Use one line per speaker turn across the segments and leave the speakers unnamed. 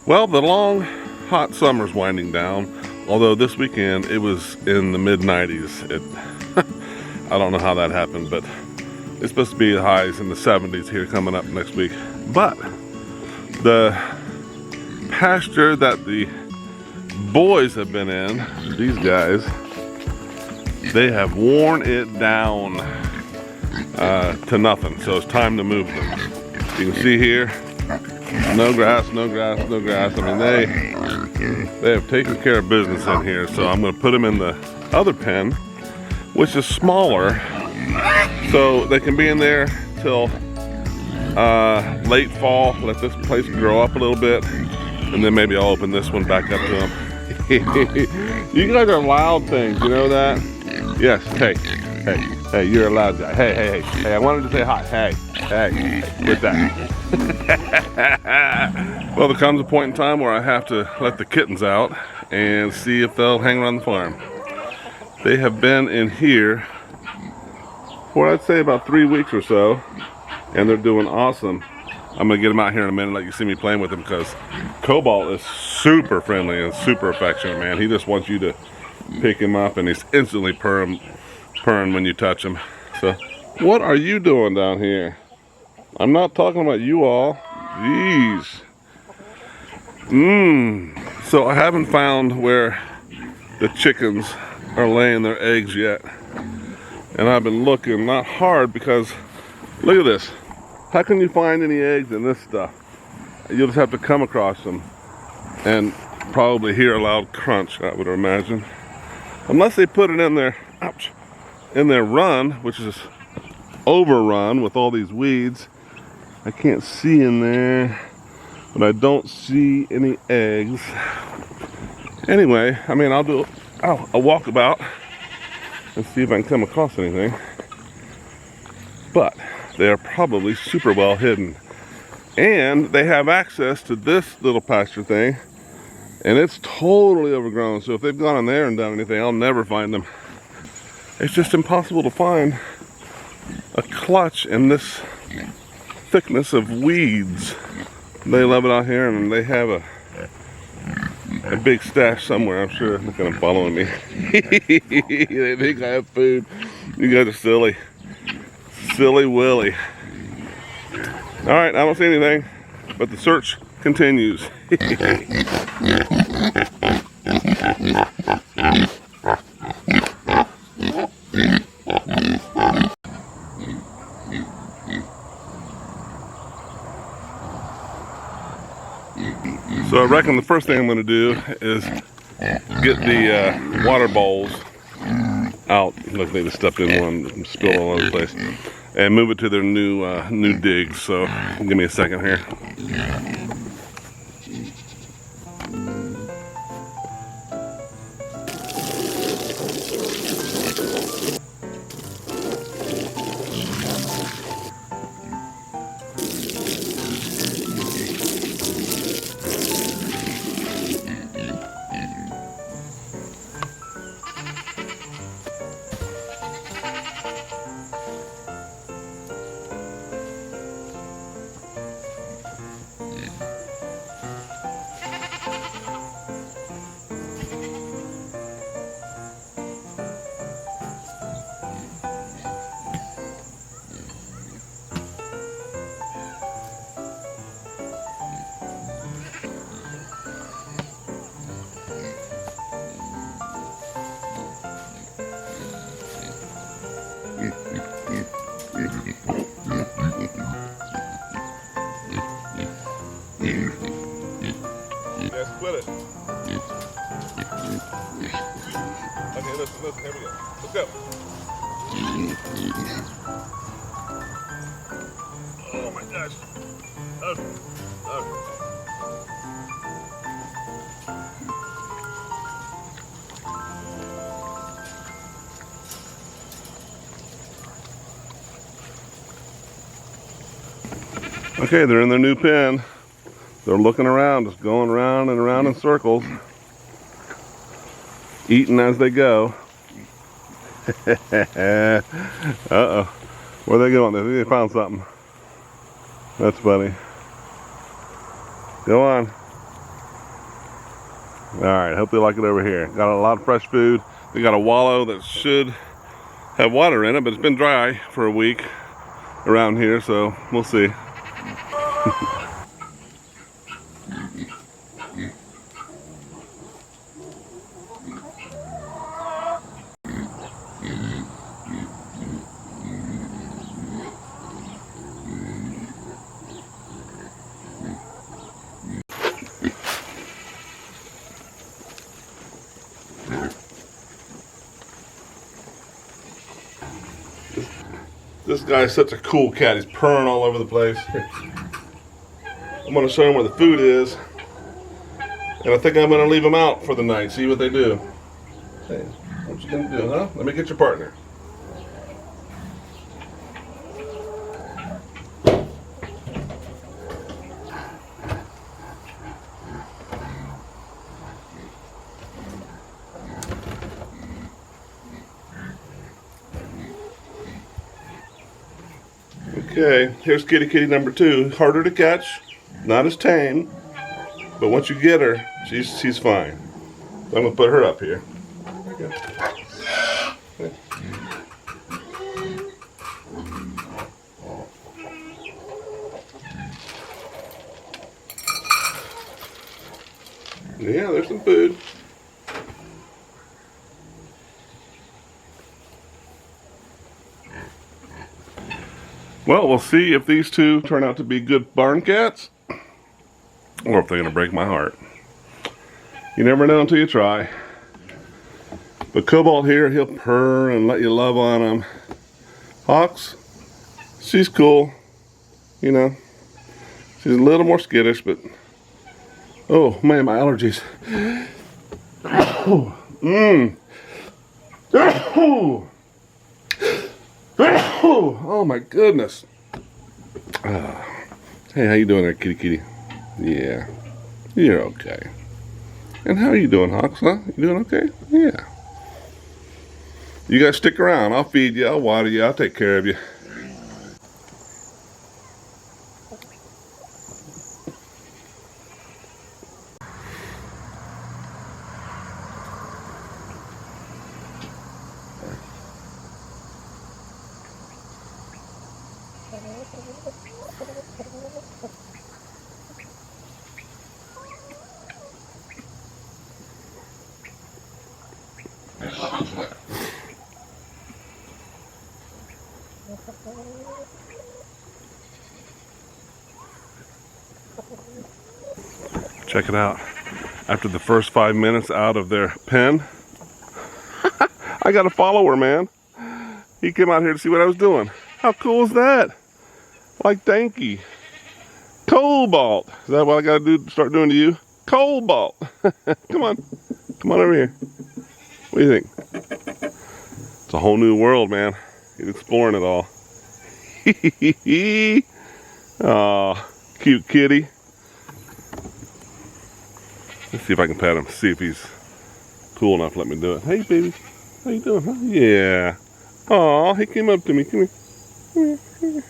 Well, the long, hot summer's winding down. Although this weekend it was in the mid-90s. I don't know how that happened, but it's supposed to be highs in the 70s here coming up next week. But the pasture that the boys have been in, these guys, they have worn it down to nothing. So it's time to move them. You can see here, no grass, no grass, no grass. I mean, they have taken care of business in here. So I'm going to put them in the other pen, which is smaller, so they can be in there till late fall. Let this place grow up a little bit, and then maybe I'll open this one back up to them. You guys are loud things, you know that? Yes. Hey, you're a loud guy. Hey, I wanted to say hi. Hey, with that. Well, there comes a point in time where I have to let the kittens out and see if they'll hang around the farm. They have been in here for, I'd say, about 3 weeks or so, and they're doing awesome. I'm gonna get them out here in a minute, let you see me playing with them, because Cobalt is super friendly and super affectionate, man. He just wants you to pick him up, and he's instantly purring when you touch him. So, what are you doing down here? I'm not talking about you all. Jeez. So I haven't found where the chickens are laying their eggs yet, and I've been looking, not hard, because look at this. How can you find any eggs in this stuff? You'll just have to come across them and probably hear a loud crunch, I would imagine, unless they put it in their run, which is overrun with all these weeds. I can't see in there, but I don't see any eggs. Anyway, I mean, I'll do a walkabout and see if I can come across anything. But they are probably super well hidden. And they have access to this little pasture thing, and it's totally overgrown. So if they've gone in there and done anything, I'll never find them. It's just impossible to find a clutch in this thickness of weeds. They love it out here, and they have a big stash somewhere, I'm sure. Look at them following me. They think I have food. You guys are silly. Silly Willy. Alright, I don't see anything, but the search continues. So I reckon the first thing I'm going to do is get the water bowls out. Look, they just stepped in one and spilled all over the place, and move it to their new digs. So give me a second here. Yes, quit it. Okay, listen, here we go. Let's go. Oh my gosh. Okay, they're in their new pen. They're looking around, just going around and around in circles, eating as they go. Uh-oh. Where are they going? They found something. That's funny. Go on. Alright, hope they like it over here. Got a lot of fresh food. They got a wallow that should have water in it, but it's been dry for a week around here, so we'll see. This guy's such a cool cat. He's purring all over the place. I'm going to show him where the food is. And I think I'm going to leave him out for the night. See what they do. Hey, what you going to do, huh? Let me get your partner. Okay, here's kitty number 2. Harder to catch, not as tame, but once you get her, she's fine. So I'm gonna put her up here. Okay. Yeah, there's some food. Well, we'll see if these two turn out to be good barn cats, or if they're going to break my heart. You never know until you try. But Cobalt here, he'll purr and let you love on him. Hawks, she's cool. You know, she's a little more skittish, but... Oh, man, my allergies. Oh, oh my goodness. Hey, how you doing there, kitty? Yeah, you're okay. And how are you doing, Hawks, huh? You doing okay? Yeah. You guys stick around. I'll feed you, I'll water you, I'll take care of you. Check it out. After the first 5 minutes out of their pen, I got a follower, man. He came out here to see what I was doing. How cool is that? Like Danky. Cobalt. Is that what I gotta do? Start doing to you? Cobalt. Come on. Come on over here. What do you think? It's a whole new world, man. He's exploring it all. Aw, cute kitty. Let's see if I can pet him. See if he's cool enough to let me do it. Hey, baby. How you doing, huh? Yeah. Aw, he came up to me. Come here. Come here. Come here.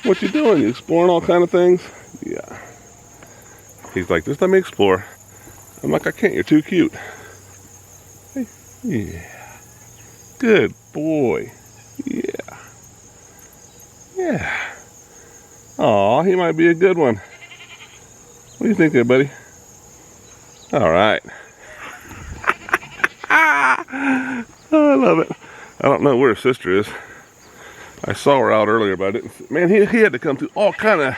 What you doing? You exploring all kind of things? Yeah. He's like, just let me explore. I'm like, I can't. You're too cute. Hey. Yeah. Good boy. Yeah. Yeah. Aw, he might be a good one. What do you think there, buddy? All right. Oh, I love it. I don't know where his sister is. I saw her out earlier, but I didn't. Man, he had to come through all kind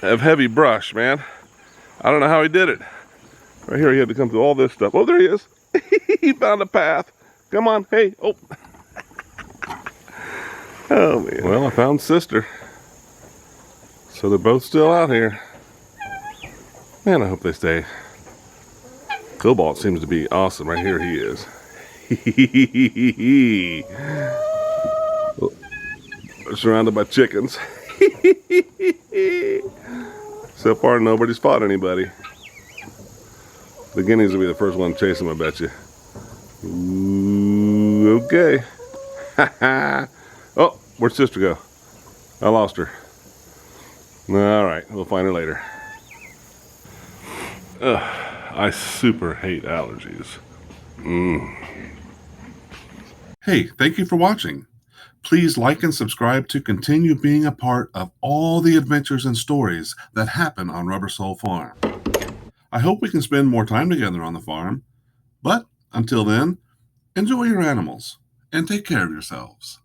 of heavy brush, man. I don't know how he did it. Right here, he had to come through all this stuff. Oh, there he is. He found a path. Come on, hey. Oh. Oh, man. Well, I found sister. So they're both still out here. Man, I hope they stay. Cobalt seems to be awesome. Right here he is. Surrounded by chickens. So far, nobody's fought anybody. The guineas will be the first one to chase them, I bet you. Ooh, okay. Oh, where'd sister go? I lost her. All right, we'll find her later. I super hate allergies. Hey, thank you for watching. Please like and subscribe to continue being a part of all the adventures and stories that happen on Rubber Soul Farm. I hope we can spend more time together on the farm, but until then, enjoy your animals and take care of yourselves.